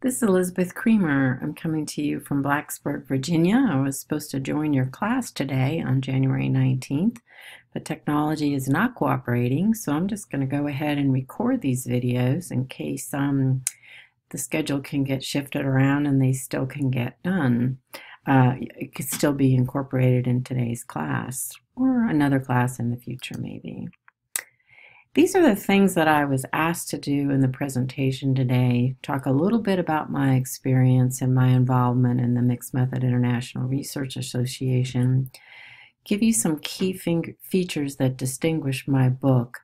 This is Elizabeth Creamer. I'm coming to you from Blacksburg, Virginia. I was supposed to join your class today on January 19th, but technology is not cooperating, so I'm just going to go ahead and record these videos in case the schedule can get shifted around and they still can get done. It could still be incorporated in today's class or another class in the future, maybe. These are the things that I was asked to do in the presentation today. Talk a little bit about my experience and my involvement in the Mixed Method International Research Association, give you some key features that distinguish my book,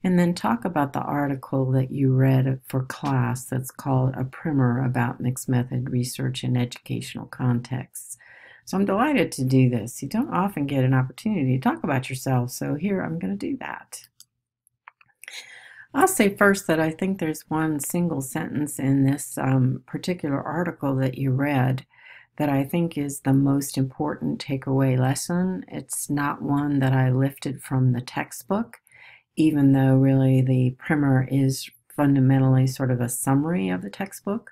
and then talk about the article that you read for class that's called A Primer About Mixed Method Research in Educational Contexts. So I'm delighted to do this. You don't often get an opportunity to talk about yourself, so here I'm going to do that. I'll say first that I think there's one single sentence in this particular article that you read that I think is the most important takeaway lesson. It's not one that I lifted from the textbook, even though really the primer is fundamentally sort of a summary of the textbook,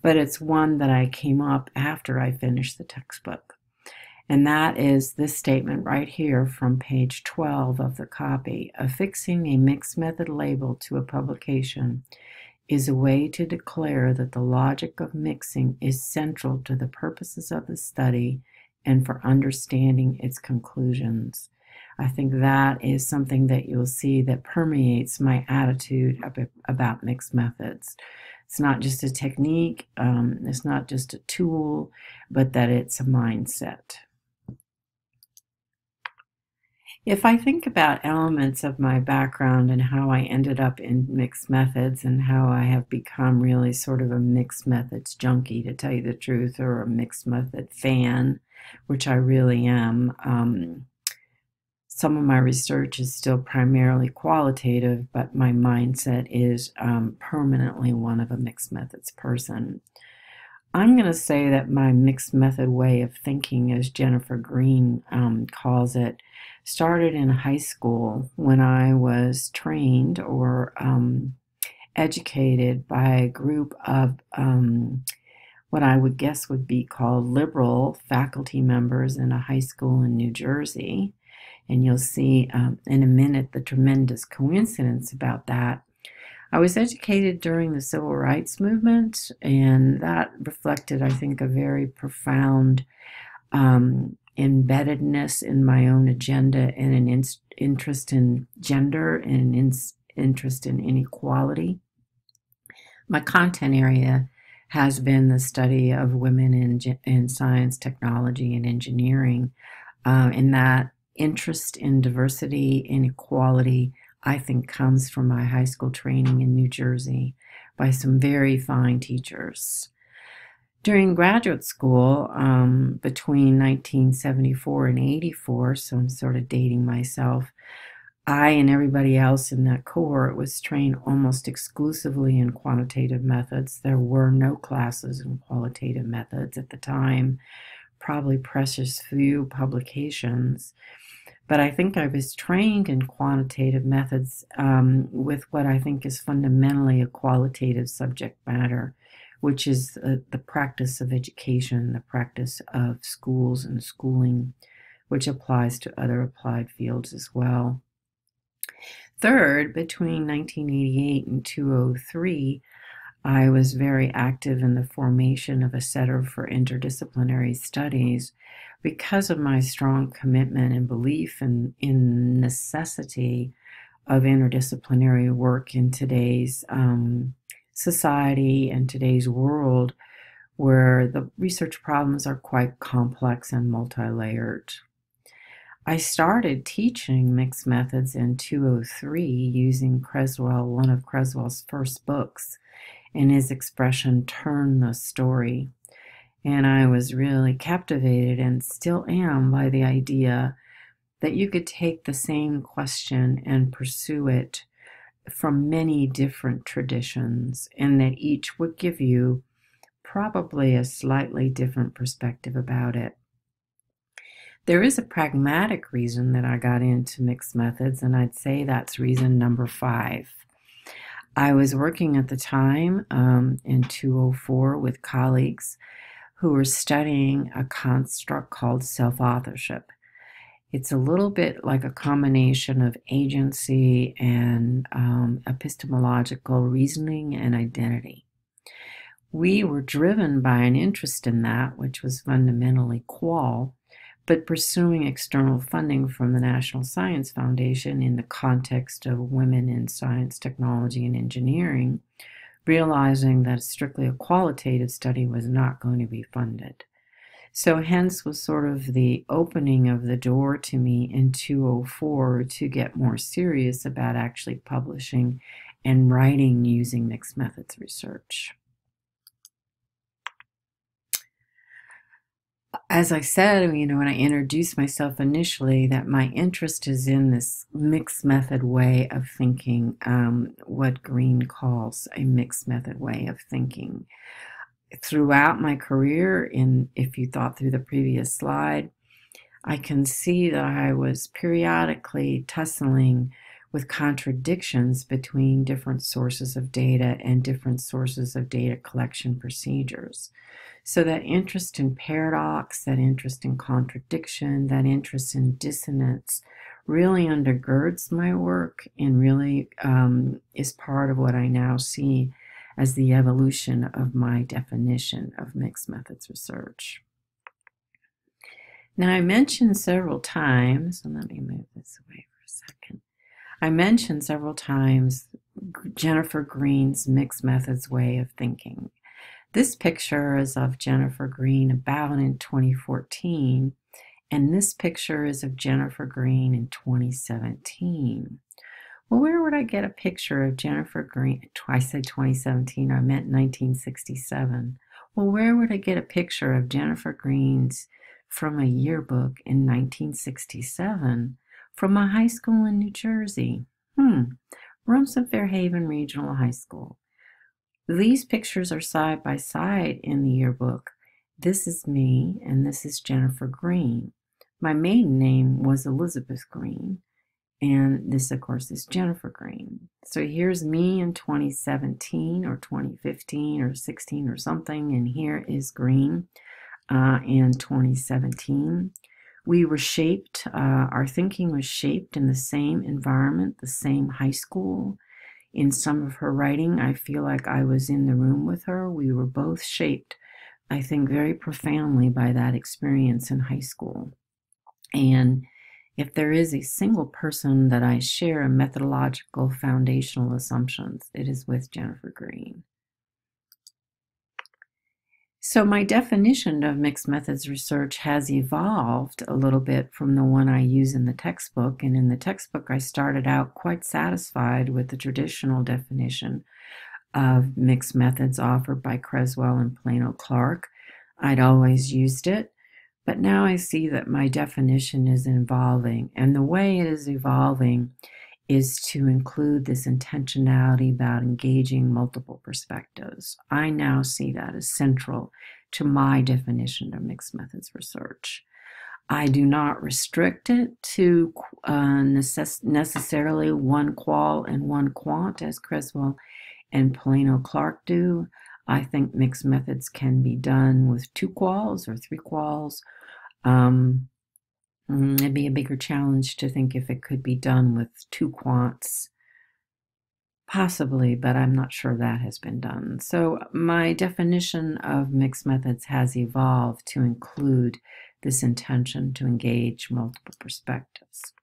but it's one that I came up after I finished the textbook. And that is this statement right here from page 12 of the copy. Affixing a mixed method label to a publication is a way to declare that the logic of mixing is central to the purposes of the study and for understanding its conclusions. I think that is something that you'll see that permeates my attitude about mixed methods. It's not just a technique, it's not just a tool, but that it's a mindset. If I think about elements of my background and how I ended up in mixed methods and how I have become really sort of a mixed methods junkie, to tell you the truth, or a mixed method fan, which I really am. Some of my research is still primarily qualitative, but my mindset is permanently one of a mixed methods person. I'm going to say that my mixed method way of thinking, as Jennifer Green calls it, started in high school when I was trained or educated by a group of what I would guess would be called liberal faculty members in a high school in New Jersey. And you'll see in a minute the tremendous coincidence about that. I was educated during the Civil Rights Movement, and that reflected, I think, a very profound embeddedness in my own agenda and an interest in gender and an interest in inequality. My content area has been the study of women in science, technology, and engineering, and that interest in diversity and equality, I think, comes from my high school training in New Jersey by some very fine teachers. During graduate school, between 1974 and 84, so I'm sort of dating myself, I and everybody else in that cohort was trained almost exclusively in quantitative methods. There were no classes in qualitative methods at the time, probably precious few publications. But I think I was trained in quantitative methods with what I think is fundamentally a qualitative subject matter, which is the practice of education, the practice of schools and schooling, which applies to other applied fields as well. Third, between 1988 and 2003, I was very active in the formation of a Center for Interdisciplinary Studies because of my strong commitment and belief in necessity of interdisciplinary work in today's society and today's world, where the research problems are quite complex and multi-layered. I started teaching mixed methods in 2003 using Creswell, one of Creswell's first books, and his expression, "turn the story." And I was really captivated and still am by the idea that you could take the same question and pursue it from many different traditions, and that each would give you probably a slightly different perspective about it. There is a pragmatic reason that I got into mixed methods, and I'd say that's reason number 5. I was working at the time in 2004 with colleagues who were studying a construct called self-authorship. It's a little bit like a combination of agency and epistemological reasoning and identity. We were driven by an interest in that, which was fundamentally qual, but pursuing external funding from the National Science Foundation in the context of women in science, technology, and engineering, realizing that strictly a qualitative study was not going to be funded. So hence was sort of the opening of the door to me in 2004 to get more serious about actually publishing and writing using mixed methods research. As I said, when I introduced myself initially, that my interest is in this mixed method way of thinking, what Green calls a mixed method way of thinking. Throughout my career, if you thought through the previous slide, I can see that I was periodically tussling with contradictions between different sources of data and different sources of data collection procedures. So that interest in paradox, that interest in contradiction, that interest in dissonance really undergirds my work and really is part of what I now see as the evolution of my definition of mixed methods research. Now I mentioned several times, and let me move this away for a second. I mentioned several times Jennifer Green's mixed methods way of thinking. This picture is of Jennifer Green about in 2014, and this picture is of Jennifer Green in 2017. Well, where would I get a picture of Jennifer Green? I said 2017, I meant 1967. Well, where would I get a picture of Jennifer Green's from a yearbook in 1967 from a high school in New Jersey? Rumson Fairhaven Regional High School. These pictures are side by side in the yearbook. This is me, and this is Jennifer Green. My maiden name was Elizabeth Green, and this, of course, is Jennifer Green. So here's me in 2017 or 2015 or 16 or something, and here is Green in 2017. We were shaped, our thinking was shaped in the same environment, the same high school. In some of her writing, I feel like I was in the room with her. We were both shaped, I think, very profoundly by that experience in high school. And if there is a single person that I share a methodological foundational assumptions, it is with Jennifer Green. So my definition of mixed methods research has evolved a little bit from the one I use in the textbook. And in the textbook, I started out quite satisfied with the traditional definition of mixed methods offered by Creswell and Plano Clark. I'd always used it, but now I see that my definition is evolving. And the way it is evolving is to include this intentionality about engaging multiple perspectives. I now see that as central to my definition of mixed methods research. I do not restrict it to necessarily one qual and one quant, as Creswell and Plano Clark do. I think mixed methods can be done with 2 quals or 3 quals. It'd be a bigger challenge to think if it could be done with 2 quants, possibly, but I'm not sure that has been done. So my definition of mixed methods has evolved to include this intention to engage multiple perspectives.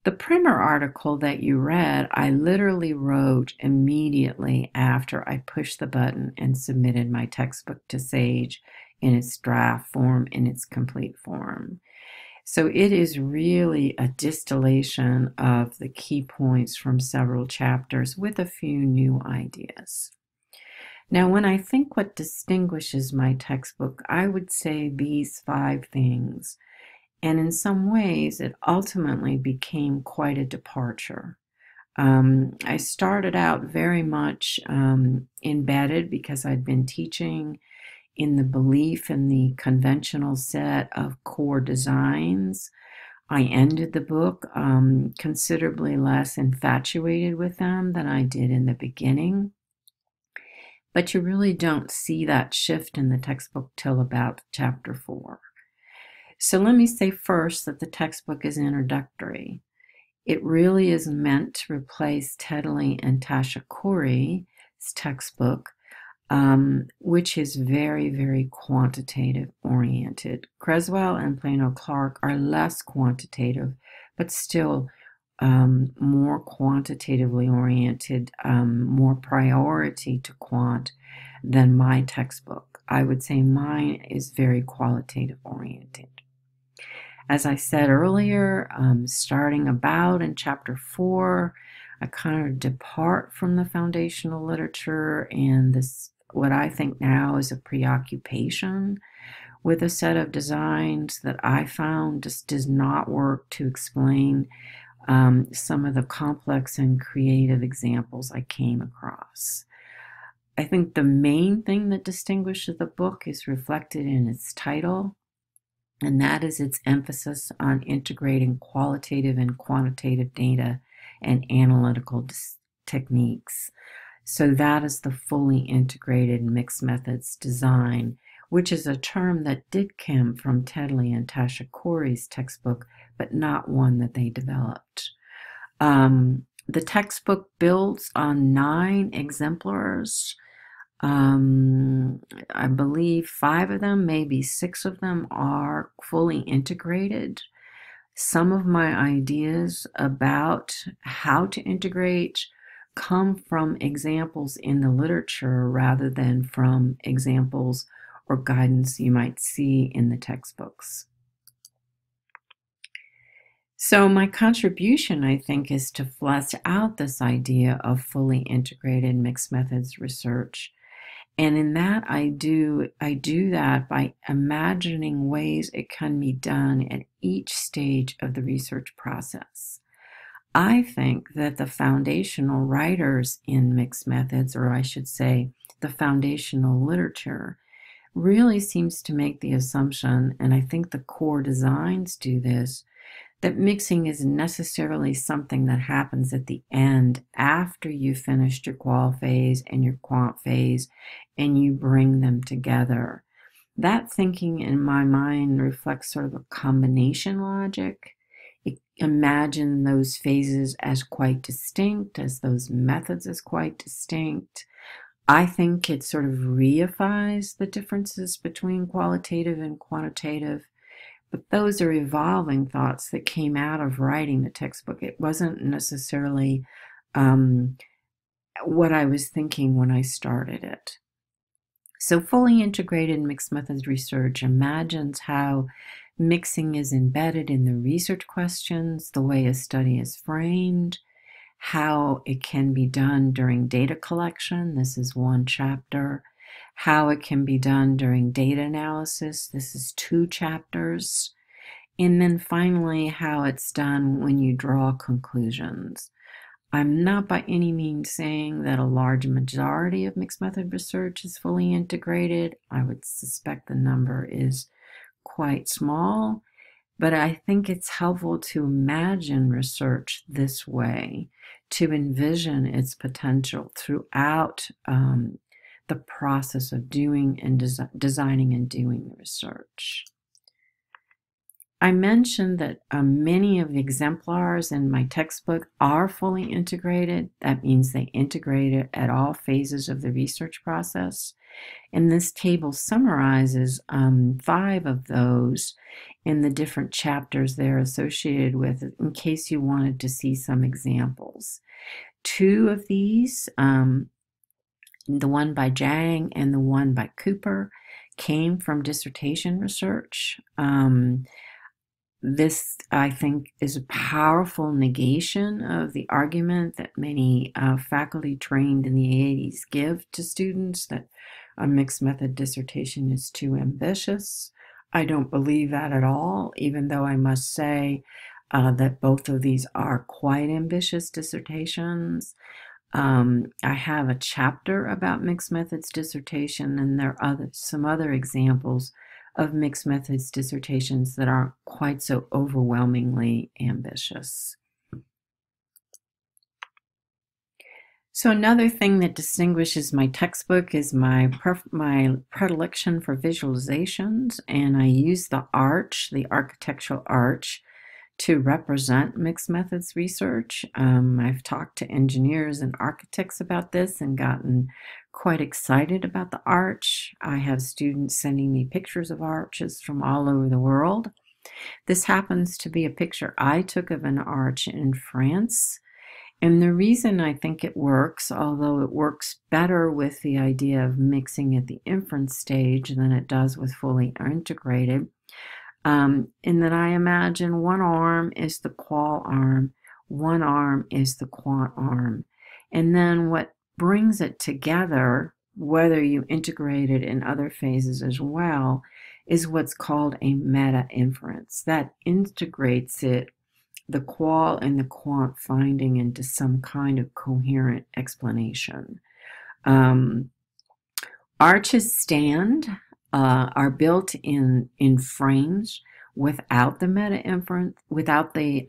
The primer article that you read, I literally wrote immediately after I pushed the button and submitted my textbook to SAGE in its draft form, in its complete form. So it is really a distillation of the key points from several chapters with a few new ideas. Now, when I think what distinguishes my textbook, I would say these 5 things. And in some ways, it ultimately became quite a departure. I started out very much embedded because I'd been teaching in the belief in the conventional set of core designs. I ended the book considerably less infatuated with them than I did in the beginning. But you really don't see that shift in the textbook till about chapter 4. So let me say first that the textbook is introductory. It really is meant to replace Tedley and Tasha Corey's textbook, which is very, very quantitative oriented. Creswell and Plano Clark are less quantitative, but still more quantitatively oriented, more priority to quant than my textbook. I would say mine is very qualitative oriented. As I said earlier, starting about in chapter 4, I kind of depart from the foundational literature and this, what I think now is a preoccupation with a set of designs that I found just does not work to explain some of the complex and creative examples I came across. I think the main thing that distinguishes the book is reflected in its title, and that is its emphasis on integrating qualitative and quantitative data and analytical techniques. So that is the fully integrated mixed methods design, which is a term that did come from Tedley and Tasha Corey's textbook, but not one that they developed. The textbook builds on 9 exemplars. I believe 5 of them, maybe 6 of them, are fully integrated. Some of my ideas about how to integrate come from examples in the literature rather than from examples or guidance you might see in the textbooks. So my contribution, I think, is to flesh out this idea of fully integrated mixed methods research. And in that, I do that by imagining ways it can be done at each stage of the research process. I think that the foundational writers in mixed methods, or I should say the foundational literature, really seems to make the assumption, and I think the core designs do this, that mixing is necessarily something that happens at the end after you've finished your qual phase and your quant phase and you bring them together. That thinking in my mind reflects sort of a combination logic. Imagine those phases as quite distinct, as those methods as quite distinct. I think it sort of reifies the differences between qualitative and quantitative. But those are evolving thoughts that came out of writing the textbook. It wasn't necessarily what I was thinking when I started it. So fully integrated mixed methods research imagines how mixing is embedded in the research questions, the way a study is framed, how it can be done during data collection. This is 1 chapter. How it can be done during data analysis. This is 2 chapters. And then finally, how it's done when you draw conclusions. I'm not by any means saying that a large majority of mixed method research is fully integrated. I would suspect the number is quite small, but I think it's helpful to imagine research this way, to envision its potential throughout the process of doing and designing and doing the research. I mentioned that many of the exemplars in my textbook are fully integrated. That means they integrate it at all phases of the research process. And this table summarizes 5 of those in the different chapters they're associated with, in case you wanted to see some examples. 2 of these, the one by Zhang and the one by Cooper, came from dissertation research. This, I think, is a powerful negation of the argument that many faculty trained in the 80s give to students, that a mixed method dissertation is too ambitious. I don't believe that at all, even though I must say that both of these are quite ambitious dissertations. I have a chapter about mixed methods dissertation, and there are some other examples of mixed methods dissertations that aren't quite so overwhelmingly ambitious. So another thing that distinguishes my textbook is my predilection for visualizations, and I use the arch, the architectural arch, to represent mixed methods research. I've talked to engineers and architects about this and gotten quite excited about the arch. I have students sending me pictures of arches from all over the world. This happens to be a picture I took of an arch in France. And the reason I think it works, although it works better with the idea of mixing at the inference stage than it does with fully integrated, in that I imagine one arm is the qual arm, one arm is the quant arm. And then what brings it together, whether you integrate it in other phases as well, is what's called a meta-inference. That integrates it, the qual and the quant finding, into some kind of coherent explanation. Arches are built in frames without the meta-inference, without the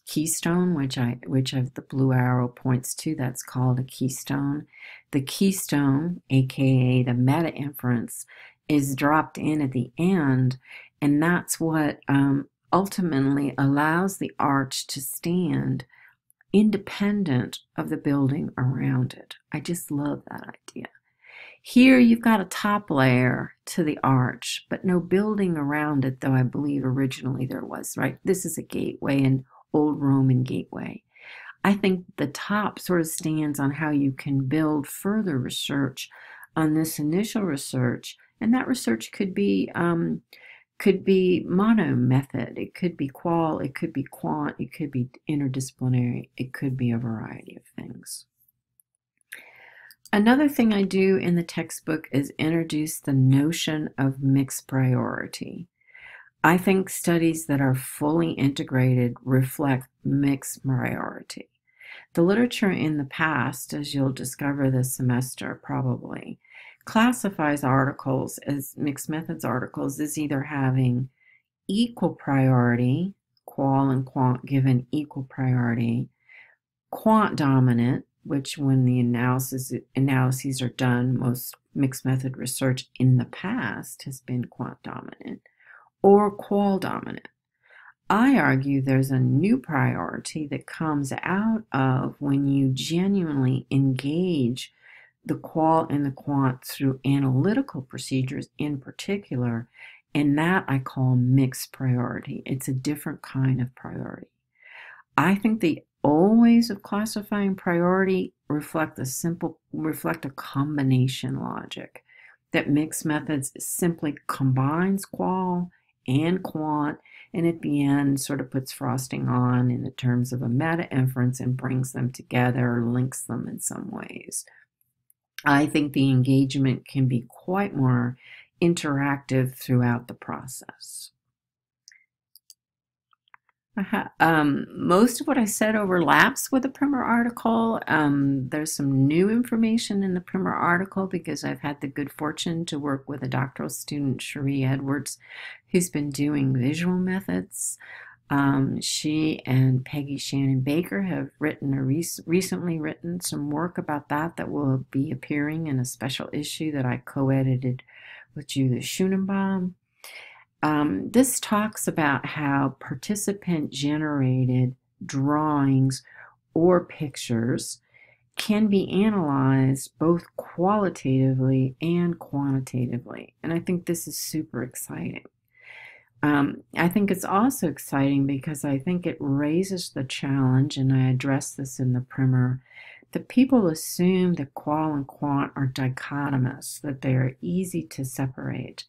keystone, which the blue arrow points to. That's called a keystone. The keystone, aka the meta-inference, is dropped in at the end, and that's what ultimately allows the arch to stand independent of the building around it. I just love that idea. Here you've got a top layer to the arch, but no building around it, though I believe originally there was, right? This is a gateway, an old Roman gateway. I think the top sort of stands on how you can build further research on this initial research, and that research could be mono method, it could be qual, it could be quant, it could be interdisciplinary, it could be a variety of things. Another thing I do in the textbook is introduce the notion of mixed priority. I think studies that are fully integrated reflect mixed priority. The literature in the past, as you'll discover this semester probably, classifies articles as mixed methods articles as either having equal priority, qual and quant given equal priority, quant dominant, which when the analyses are done, most mixed method research in the past has been quant dominant, or qual dominant. I argue there's a new priority that comes out of when you genuinely engage the qual and the quant through analytical procedures in particular, and that I call mixed priority. It's a different kind of priority. I think the old ways of classifying priority reflect a combination logic, that mixed methods simply combines qual and quant, and at the end sort of puts frosting on in the terms of a meta-inference and brings them together, links them in some ways. I think the engagement can be quite more interactive throughout the process. Most of what I said overlaps with the FIMMR article. There's some new information in the FIMMR article because I've had the good fortune to work with a doctoral student, Cherie Edwards, who's been doing visual methods. She and Peggy Shannon Baker have recently written some work about that will be appearing in a special issue that I co-edited with Judith Schoenenbaum. This talks about how participant-generated drawings or pictures can be analyzed both qualitatively and quantitatively, and I think this is super exciting. I think it's also exciting because I think it raises the challenge, and I address this in the primer, that people assume that qual and quant are dichotomous, that they are easy to separate.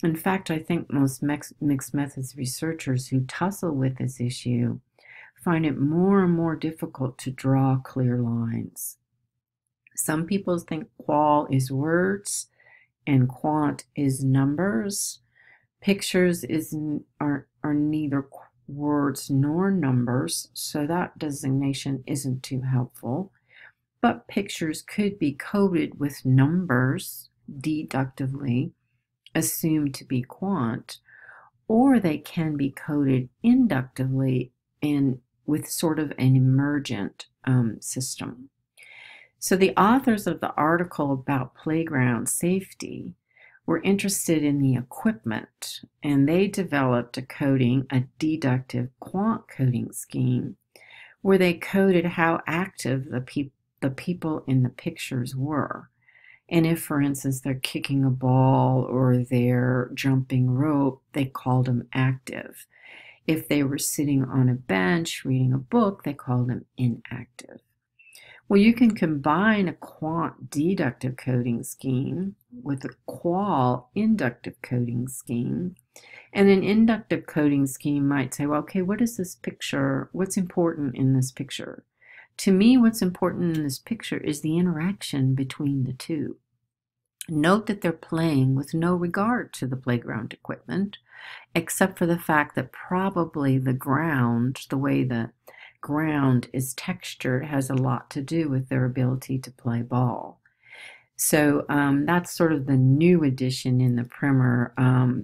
In fact, I think most mixed methods researchers who tussle with this issue find it more and more difficult to draw clear lines. Some people think qual is words and quant is numbers. Pictures are neither words nor numbers, so that designation isn't too helpful. But pictures could be coded with numbers deductively, assumed to be quant, or they can be coded inductively and with sort of an emergent system. So the authors of the article about playground safety were interested in the equipment, and they developed a deductive quant coding scheme where they coded how active the people in the pictures were. And if, for instance, they're kicking a ball or they're jumping rope, they called them active. If they were sitting on a bench reading a book, they called them inactive. Well, you can combine a quant deductive coding scheme with a qual inductive coding scheme. And an inductive coding scheme might say, well, okay, what is this picture? What's important in this picture? To me, what's important in this picture is the interaction between the two. Note that they're playing with no regard to the playground equipment, except for the fact that probably the ground, the way the ground is textured, has a lot to do with their ability to play ball. So that's sort of the new addition in the primer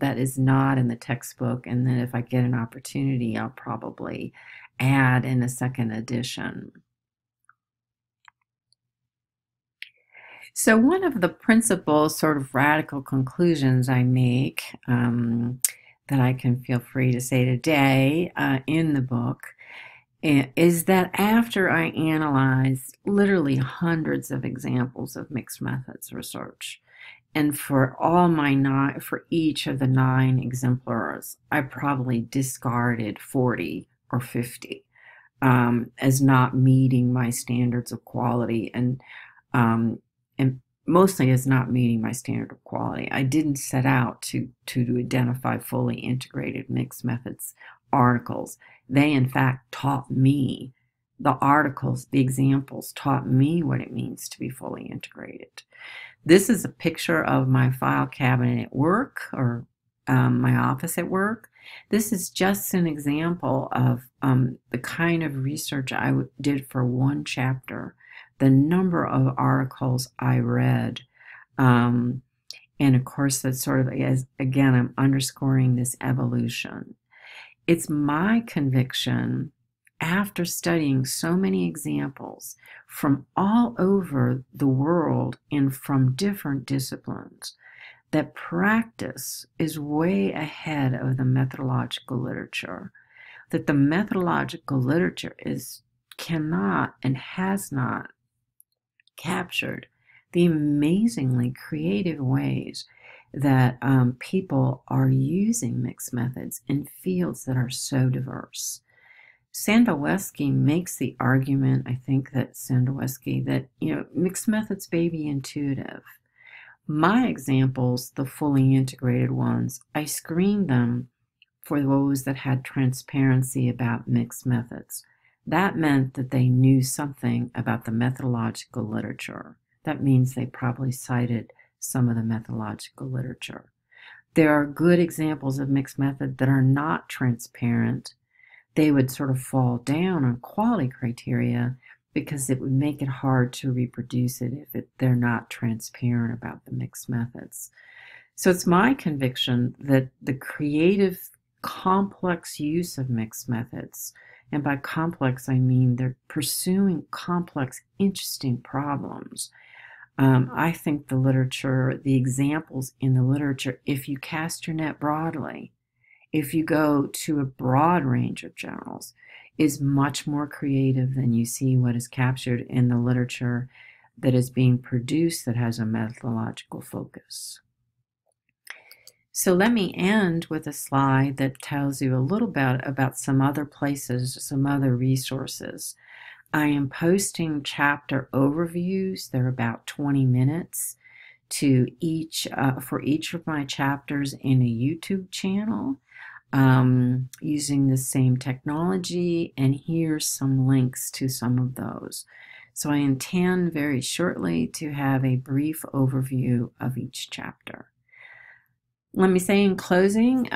that is not in the textbook, and then if I get an opportunity, I'll probably add in a second edition. So one of the principal sort of radical conclusions I make that I can feel free to say today in the book is that after I analyzed literally hundreds of examples of mixed methods research, and for each of the 9 exemplars, I probably discarded 40 or 50 as not meeting my standards of quality, and mostly as not meeting my standard of quality. I didn't set out to identify fully integrated mixed methods articles. They, in fact, taught me, the articles, the examples taught me what it means to be fully integrated. This is a picture of my file cabinet at work, or my office at work. This is just an example of the kind of research I did for one chapter, the number of articles I read. And of course, that's sort of, again, I'm underscoring this evolution. It's my conviction, after studying so many examples from all over the world and from different disciplines, that practice is way ahead of the methodological literature, that the methodological literature cannot and has not captured the amazingly creative ways that people are using mixed methods in fields that are so diverse. Sandoweski makes the argument, I think that mixed methods may be intuitive. My examples, the fully integrated ones, I screened them for those that had transparency about mixed methods. That meant that they knew something about the methodological literature. That means they probably cited some of the methodological literature. There are good examples of mixed method that are not transparent. They would sort of fall down on quality criteria because it would make it hard to reproduce it if they're not transparent about the mixed methods. So it's my conviction that the creative, complex use of mixed methods, and by complex I mean they're pursuing complex, interesting problems. I think the literature, the examples in the literature, if you cast your net broadly, if you go to a broad range of journals, is much more creative than you see what is captured in the literature that is being produced that has a methodological focus. So let me end with a slide that tells you a little bit about some other places, some other resources. I am posting chapter overviews. They're about 20 minutes to for each of my chapters in a YouTube channel using the same technology, and here's some links to some of those. So I intend very shortly to have a brief overview of each chapter. Let me say in closing,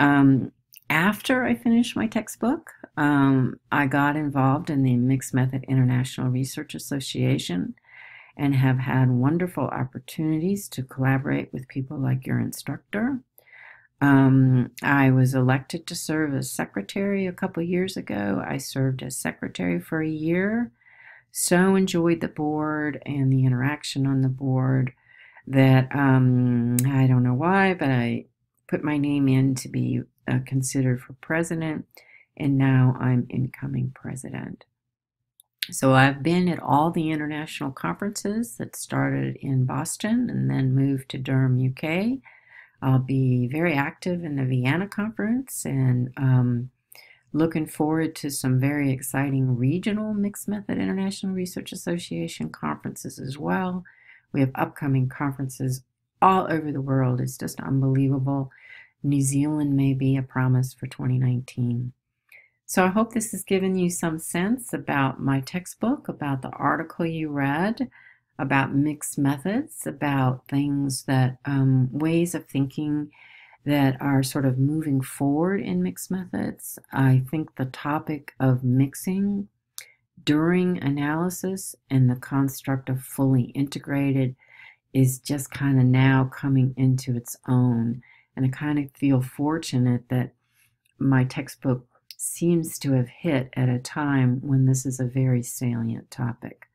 after I finished my textbook, I got involved in the Mixed Method International Research Association and have had wonderful opportunities to collaborate with people like your instructor. I was elected to serve as secretary a couple years ago. I served as secretary for a year. So enjoyed the board and the interaction on the board that I don't know why, but I put my name in to be considered for president, and now I'm incoming president. So I've been at all the international conferences that started in Boston and then moved to Durham, UK. I'll be very active in the Vienna conference and looking forward to some very exciting regional Mixed Method International Research Association conferences as well. We have upcoming conferences all over the world. It's just unbelievable. New Zealand may be a promise for 2019. So I hope this has given you some sense about my textbook, about the article you read, about mixed methods, about things that, ways of thinking that are sort of moving forward in mixed methods. I think the topic of mixing during analysis and the construct of fully integrated is just kind of now coming into its own. And I kind of feel fortunate that my textbook seems to have hit at a time when this is a very salient topic.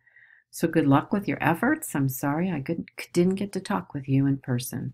So good luck with your efforts. I'm sorry I didn't get to talk with you in person.